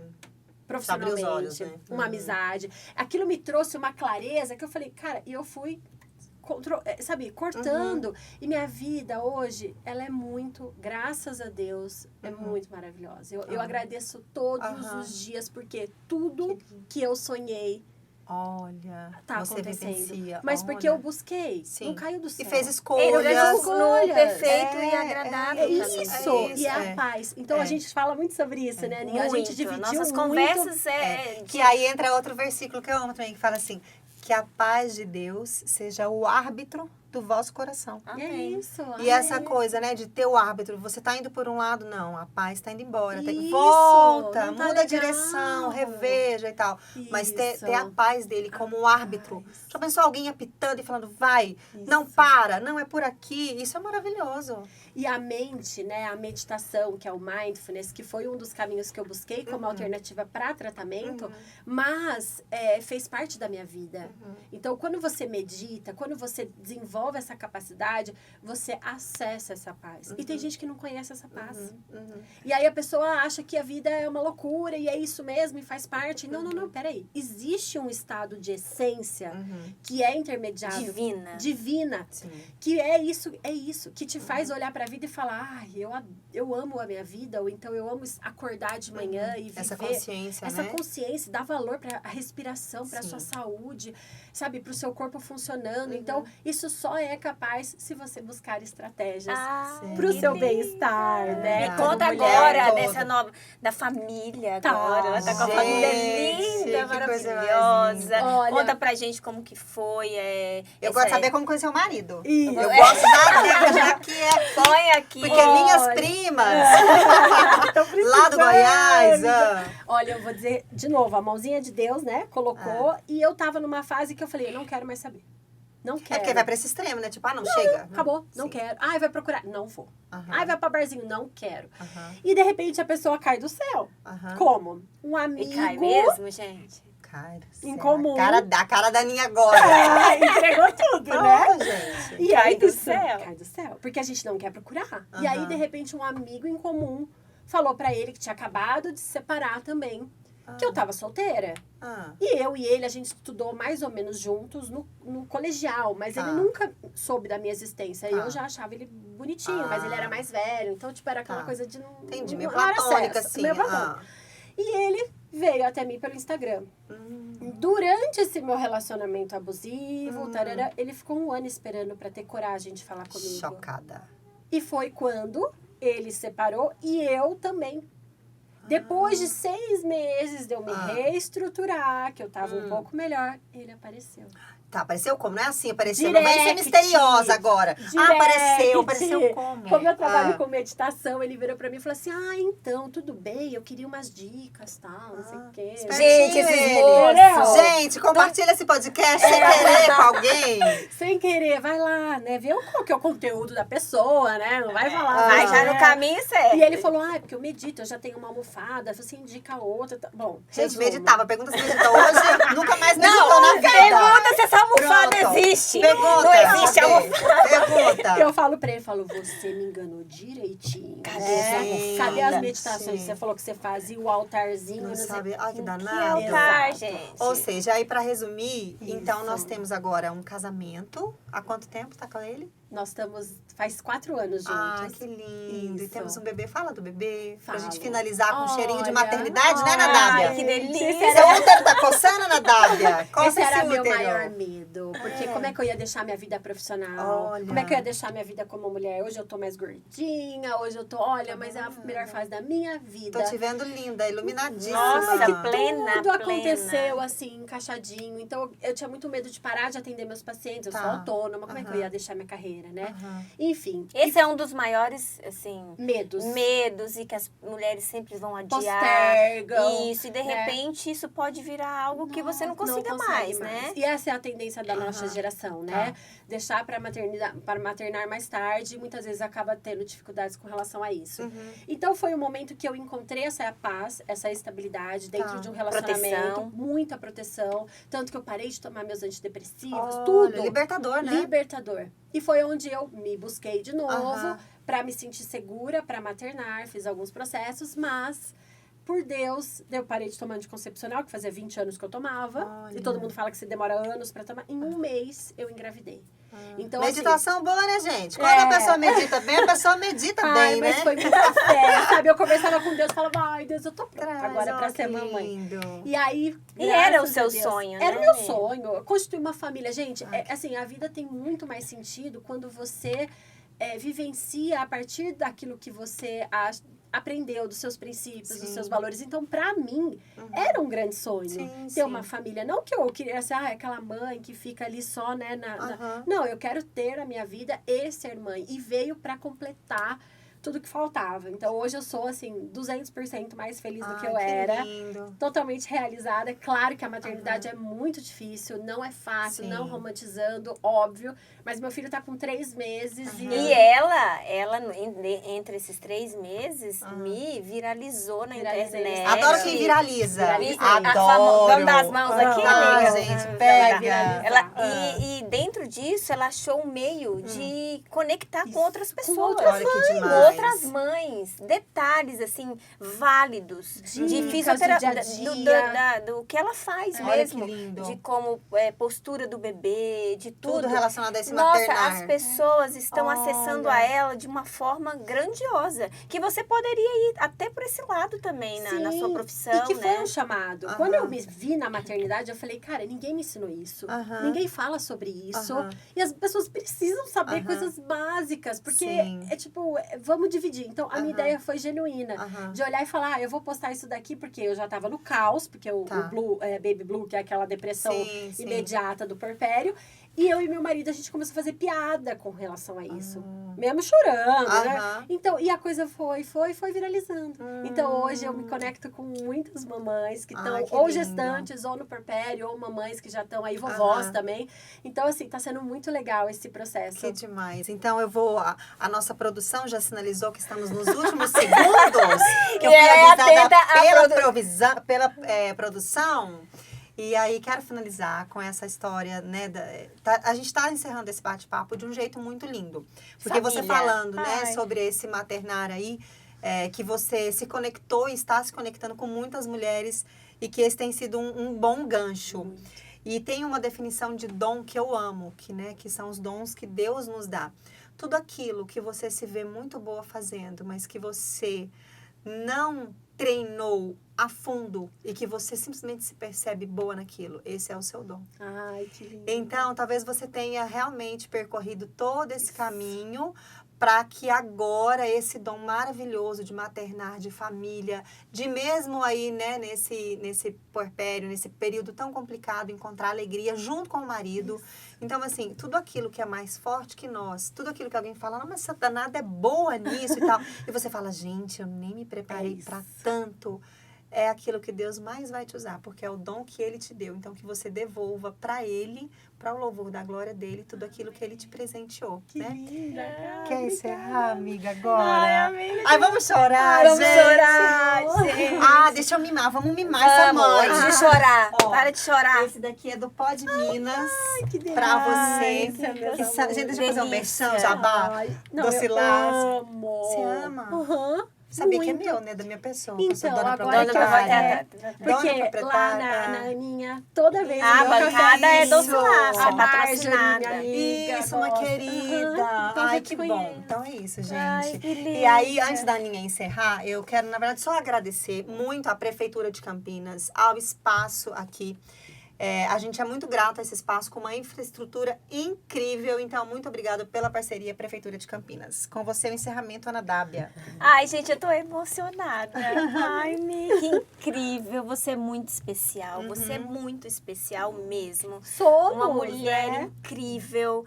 Profissionalmente, Abriu os olhos, né? uma amizade. Aquilo me trouxe uma clareza que eu falei, cara, e eu fui, cortando. E minha vida hoje, ela é muito, graças a Deus, é muito maravilhosa. Eu agradeço todos os dias, porque tudo que eu sonhei, Olha, tá você acontecendo. vivencia. Mas olha. porque eu busquei, Sim. não caiu do céu. E fez Ele escolhas. fez escolhas. no perfeito É, e agradável É caminho. isso, e é a é. paz. Então, a gente fala muito sobre isso, né, Aninha? A gente Muito. dividiu Nossas muito. conversas Que aí entra outro versículo que eu amo também, que fala assim, Que a paz de Deus seja o árbitro do vosso coração. E é isso. E essa coisa, né, de ter o árbitro, você tá indo por um lado, não, a paz tá indo embora. Isso, Volta, não tá muda a legal. direção, reveja e tal. Mas ter Isso. a paz dele como um árbitro. Paz. Já pensou alguém apitando e falando, vai, não Isso. para, não é por aqui. Isso é maravilhoso. E a mente, né, a meditação, que é o mindfulness, que foi um dos caminhos que eu busquei como alternativa para tratamento, mas fez parte da minha vida. Então, quando você medita, quando você desenvolve essa capacidade, você acessa essa paz. E tem gente que não conhece essa paz. E aí a pessoa acha que a vida é uma loucura e é isso mesmo e faz parte. Não, peraí. Existe um estado de essência que é intermediário. Divina. Sim. Que é isso, que te faz olhar para a vida e falar, ai, eu amo a minha vida, ou então eu amo acordar de manhã e viver. Essa consciência, Essa né? consciência, dar valor para a respiração, para a Sim. sua saúde, sabe, para o seu corpo funcionando. Então, isso só é capaz se você buscar estratégias Sim. para o seu que bem-estar, né? Me Como conta mulher. agora toda. dessa nova, da família Tá. agora. Ela tá com a família Gente, linda, que coisa mais maravilhosa. linda. Olha- Conta pra gente como que foi. Eu gosto de saber como conhecer o marido. Isso. Eu gosto da dica, já que é. Põe aqui. Porque minhas primas, lá do Goiás, Olha, eu vou dizer de novo, a mãozinha de Deus, né, colocou, e eu tava numa fase que eu falei, eu não quero mais saber. Não é quero. porque vai pra esse extremo, né? Tipo, não, chega. Acabou, não Sim. quero. Ai, vai procurar. Não vou. Aham. Ai, vai pra barzinho. Não quero. Aham, E de repente a pessoa cai do céu. aham. Como? Um amigo. E cai mesmo, gente? Cara, Em céu, comum. a cara da Aninha agora. Ah, entregou tudo, né? Pronto, gente. E Cai é do isso. céu. Cai do céu. Porque a gente não quer procurar. E Aham. aí, de repente, um amigo em comum falou pra ele que tinha acabado de se separar também. Que eu tava solteira. Ah, E eu e ele, a gente estudou mais ou menos juntos no colegial. Mas ele Tá. nunca soube da minha existência. E Tá. eu já achava ele bonitinho, Ah. mas ele era mais velho. Então, tipo, era aquela Tá. coisa de não... entendi, meio não era platônica, acesso, assim. meio platônica. E ele veio até mim pelo Instagram. Hum. Durante esse meu relacionamento abusivo, tarará, ele ficou 1 ano esperando pra ter coragem de falar comigo. Chocada. E foi quando ele separou e eu também. Depois de 6 meses de eu me reestruturar, que eu tava um pouco melhor, ele apareceu. Tá, apareceu como? Não é assim, apareceu. Não vem ser Direct. misteriosa agora. Direct. Apareceu como? Como eu trabalho Ah. com meditação, ele virou pra mim e falou assim, então, tudo bem, eu queria umas dicas, tal, não sei o quê. Gente, esses ele. moços. Gente, compartilha esse podcast sem querer com alguém. Sem querer, vai lá, né, ver qual que é o conteúdo da pessoa, né, não vai falar. Vai né? já no caminho certo. E ele falou, porque eu medito, eu já tenho uma almofada, você indica outra. Tá. Bom, Gente, resumo. meditava. Pergunta se meditou hoje. Nunca mais meditou Não, na vida. pergunta se essa almofada Pronto. existe. Pergunta. Não existe cadê? almofada. Pergunta. Eu falo pra ele, você me enganou direitinho. Cadê Cadê essa as meditações? Sim. Você falou que você fazia o altarzinho. Não sei sabe? Ai, que Que danado. altar, Exato. gente. Ou seja, aí pra resumir, então Isso. nós temos agora um casamento. Há quanto tempo tá com ele? Nós estamos, faz 4 anos juntos. Ah, que lindo. E Isso. temos um bebê. Fala do bebê. Pra Falo. gente finalizar com um cheirinho de Olha, maternidade, né, ai, Nadávia? Ai, que delícia. Esse Seu útero tá coçando, Nadávia? Coça Esse era esse meu útero. maior medo. Porque como é que eu ia deixar minha vida profissional? Olha. Como é que eu ia deixar minha vida como mulher? Hoje eu tô mais gordinha, hoje eu tô... Olha, mas é a melhor fase da minha vida. Tô te vendo linda, iluminadíssima. Nossa, Ai, plena, tudo plena. aconteceu assim, encaixadinho. Então, eu tinha muito medo de parar de atender meus pacientes. Eu Tá. sou autônoma. Como é que eu Aham. ia deixar minha carreira, né? Aham. Enfim. Esse é um dos maiores, assim, Medos. medos e que as mulheres sempre vão adiar. Postergam. Isso, e de né? repente isso pode virar algo que você não consiga consegue mais, né? E essa é a tendência da nossa Aham. geração, né? Tá. Deixar para maternar mais tarde e muitas vezes acaba tendo dificuldades com relação a isso. Uhum. Então foi um momento que eu encontrei essa paz, essa estabilidade dentro Tá. de um relacionamento, Proteção. muita proteção, tanto que eu parei de tomar meus antidepressivos, Olha, tudo. libertador, né? Libertador. E foi onde eu me busquei de novo Aham. pra me sentir segura, pra maternar, fiz alguns processos, mas por Deus, eu parei de tomar anticoncepcional, que fazia 20 anos que eu tomava, Olha. e todo mundo fala que você demora anos pra tomar. Em um mês eu engravidei. Então, Meditação boa, né, gente? Quando É. a pessoa medita bem, a pessoa medita ai, bem, mas né? foi muita fé, sabe? Eu conversava com Deus, falava, ai, Deus, eu tô pronta Traz, agora pra ó, ser que mamãe. lindo. E aí, E era o graças seu a Deus, sonho, Era o né? meu sonho. Constituir uma família. Gente, Ai, assim, a vida tem muito mais sentido quando você vivencia a partir daquilo que você aprendeu, dos seus princípios, dos Sim. seus valores. Então, pra mim, era um grande sonho Sim, ter sim. uma família. Não que eu queria ser aquela mãe que fica ali só, né? Aham. Não, eu quero ter a minha vida e ser mãe. E veio pra completar tudo que faltava. Então, hoje eu sou, assim, 200% mais feliz do que eu era. Lindo. Totalmente realizada. É claro que a maternidade é muito difícil, não é fácil, Sim. não romantizando, óbvio. Mas meu filho tá com 3 meses E ela, entre esses 3 meses, me viralizou na Viralizei. internet. Adoro quem viraliza. Viralizei. Adoro. Vamos dar as mãos aqui, Ah, amiga? gente, Vai pega. viralizar. E dentro disso, ela achou um meio de conectar com outras pessoas. outras Olha que Com demais. outras mães. Detalhes, assim, válidos. De Dicas fisioterapia. do dia a dia. Do que ela faz Olha mesmo. que lindo. De como postura do bebê, de Tudo tudo. relacionado a esse Nossa, maternar. as pessoas estão Olha. acessando a ela de uma forma grandiosa. Que você poderia ir até por esse lado também, na sua Sim, profissão, e que foi né? um chamado. Aham. Quando eu me vi na maternidade, eu falei, cara, ninguém me ensinou isso. Aham. Ninguém fala sobre isso. Aham. E as pessoas precisam saber Aham. coisas básicas. Porque Sim. é tipo, vamos dividir. Então, a minha Aham. ideia foi genuína. Aham. De olhar e falar, eu vou postar isso daqui porque eu já tava no caos, porque o Tá. baby blue, que é aquela depressão Sim, sim. imediata do puerpério. E eu e meu marido, a gente começou a fazer piada com relação a isso. Mesmo chorando, né? Aham. Então, e a coisa foi viralizando. Então, hoje eu me conecto com muitas mamães que estão Ai, que ou lindo. gestantes, ou no puerpério, ou mamães que já estão aí, vovós Aham. também. Então, assim, tá sendo muito legal esse processo. Que demais. Então eu vou. A nossa produção já sinalizou que estamos nos últimos segundos. Que eu E fui ela é avisada atenta à pela produção. E aí quero finalizar com essa história, né? A gente está encerrando esse bate-papo de um jeito muito lindo. Porque você Família. falando, né, Ai. sobre esse maternar aí, que você se conectou e está se conectando com muitas mulheres e que esse tem sido um bom gancho. E tem uma definição de dom que eu amo, que são os dons que Deus nos dá. Tudo aquilo que você se vê muito boa fazendo, mas que você não treinou a fundo e que você simplesmente se percebe boa naquilo, esse é o seu dom. Ai, que lindo. Então, talvez você tenha realmente percorrido todo esse caminho para que agora esse dom maravilhoso de maternar, de família, de mesmo aí, né, nesse puerpério, nesse período tão complicado, encontrar alegria junto com o marido. Então, assim, tudo aquilo que é mais forte que nós, tudo aquilo que alguém fala, não, mas essa danada é boa nisso e tal. E você fala, gente, eu nem me preparei para tanto. É aquilo que Deus mais vai te usar, porque é o dom que Ele te deu. Então, que você devolva para Ele, para o louvor da glória dele, tudo aquilo que Ele te presenteou, Que né? linda, cara. Quer encerrar, amiga, agora? Ai, amiga. Ai, vamos chorar, Vamos gente. chorar, gente. Ah, deixa eu mimar. Vamos mimar essa Vamos, mãe. antes de chorar. Ó, Para de chorar. Esse daqui é do Pó de Minas. Que delícia. Pra você. Ai, meus Que amores. gente, deixa eu fazer um Delícia. beijão, jabá. Ai, não, Docilás. eu amo. Você ama? Aham. Sabia que é muito. meu, né? Da minha pessoa. que eu sou Então, dona agora que eu proprietária. Porque Dona lá proprietária. na Aninha, toda vez A eu bancada é isso. Docilar, a é Marjorie, patrocinada. minha amiga, Isso, uma gosta. querida. Aham, então Ai, já que te bom. conheço. Então é isso, gente. Ai, que E aí, linda. antes da Aninha encerrar, eu quero, na verdade, só agradecer muito à Prefeitura de Campinas, ao espaço aqui. A gente é muito grato a esse espaço com uma infraestrutura incrível. Então, muito obrigada pela parceria Prefeitura de Campinas. Com você, o encerramento, Ana Dábia. Ai, gente, eu tô emocionada. Ai, Mi, que incrível. Você é muito especial. Você é muito especial mesmo. Somos, Uma mulher né? incrível.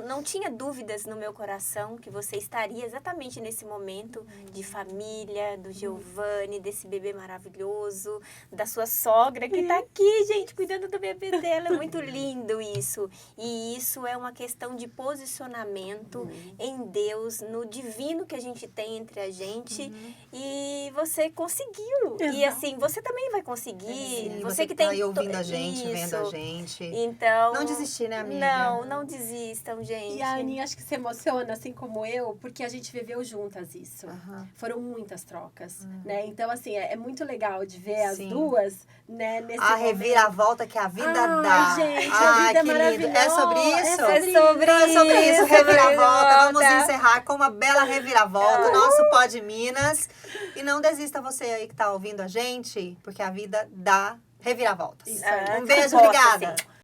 Não tinha dúvidas no meu coração que você estaria exatamente nesse momento de família, do Giovanni, desse bebê maravilhoso, da sua sogra que tá aqui, gente, cuidando do bebê dela. É muito lindo isso. E isso é uma questão de posicionamento em Deus, no divino que a gente tem entre a gente. E você conseguiu. E Exato. assim, você também vai conseguir. Sim, você que tá tem aí ouvindo a gente, isso. vendo a gente. Então, Não desistir, né, amiga? Não desistam, gente. E a Aninha acho que se emociona, assim como eu, porque a gente viveu juntas isso. Aham. Foram muitas trocas, né? Então, assim, é muito legal de ver as Sim. duas, né, nesse A momento. reviravolta que a vida Ai, dá. gente, a Ai, vida é que lindo. maravilhosa. É sobre isso? É sobre Então, é sobre isso, reviravolta. Vamos reviravolta. encerrar com uma bela reviravolta. Nosso Pó de Minas. E não desista você aí que tá ouvindo a gente, porque a vida dá reviravoltas. Isso aí. Um beijo, Gosto, obrigada. sim.